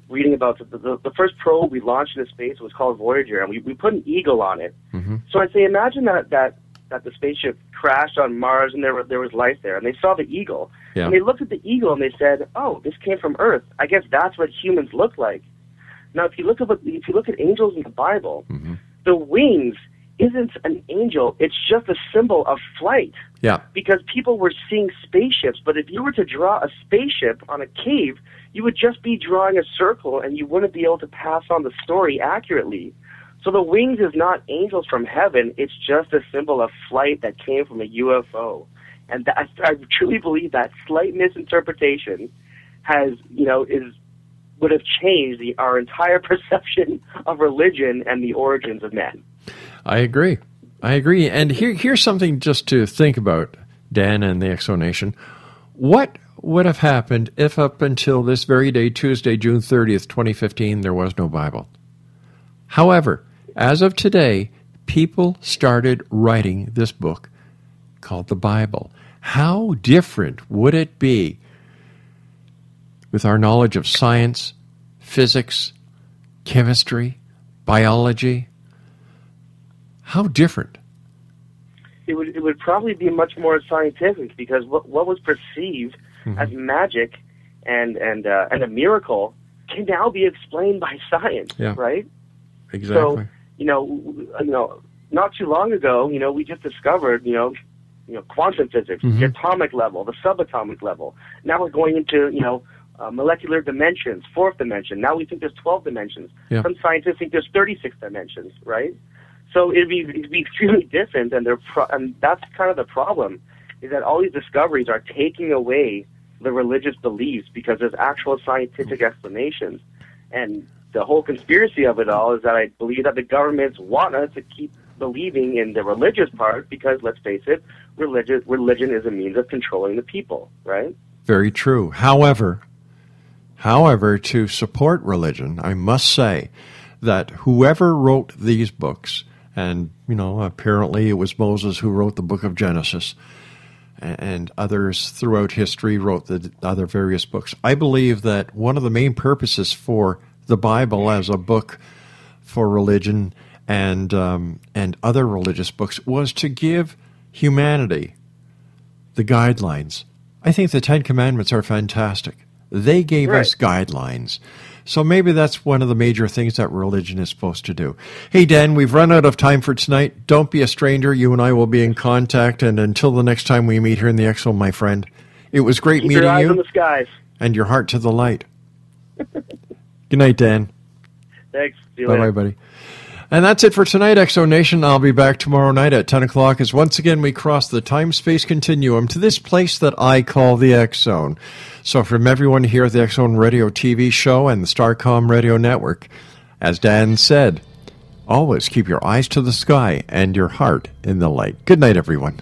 reading about the first probe we launched into space was called Voyager, and we put an eagle on it. So I'd say, imagine that the spaceship crashed on Mars and there was life there, and they saw the eagle. Yeah. And they looked at the eagle and they said, "Oh, this came from Earth. I guess that's what humans look like." Now, if you look at angels in the Bible, the wings isn't an angel, it's just a symbol of flight. Yeah. Because people were seeing spaceships, but if you were to draw a spaceship on a cave, you would just be drawing a circle and you wouldn't be able to pass on the story accurately. So the wings is not angels from heaven, it's just a symbol of flight that came from a UFO. And I truly believe that slight misinterpretation would have changed our entire perception of religion and the origins of men. I agree. And here's something just to think about, Dan and the Exonation. What would have happened if up until this very day, Tuesday, June 30th, 2015, there was no Bible? However, as of today, people started writing this book called the Bible. How different would it be with our knowledge of science, physics, chemistry, biology? How different? It would probably be much more scientific, because what was perceived as magic and a miracle can now be explained by science, right? Exactly. So, not too long ago, we just discovered, quantum physics, the atomic level, the subatomic level. Now we're going into, molecular dimensions, fourth dimension. Now we think there's 12 dimensions. Yeah. Some scientists think there's 36 dimensions, right? So it'd be extremely different, and that's kind of the problem, is that all these discoveries are taking away the religious beliefs because there's actual scientific explanations. And the whole conspiracy of it all is that I believe that the governments want us to keep believing in the religious part because, let's face it, religion is a means of controlling the people, right? Very true. However, to support religion, I must say that whoever wrote these books, and, apparently it was Moses who wrote the book of Genesis, and others throughout history wrote the other various books. I believe that one of the main purposes for the Bible as a book for religion and other religious books was to give humanity the guidelines. I think the Ten Commandments are fantastic. They gave us guidelines. So maybe that's one of the major things that religion is supposed to do. Hey, Dan, we've run out of time for tonight. Don't be a stranger. You and I will be in contact. And until the next time we meet here in the X-Zone, my friend, it was great meeting you. Keep your eyes on the skies. And your heart to the light. Good night, Dan. Thanks. See you later. Bye-bye, buddy. And that's it for tonight, X-Zone Nation. I'll be back tomorrow night at 10 o'clock as once again we cross the time-space continuum to this place that I call the X-Zone. So from everyone here at the X-Zone Radio TV show and the Starcom Radio Network, as Dan said, always keep your eyes to the sky and your heart in the light. Good night, everyone.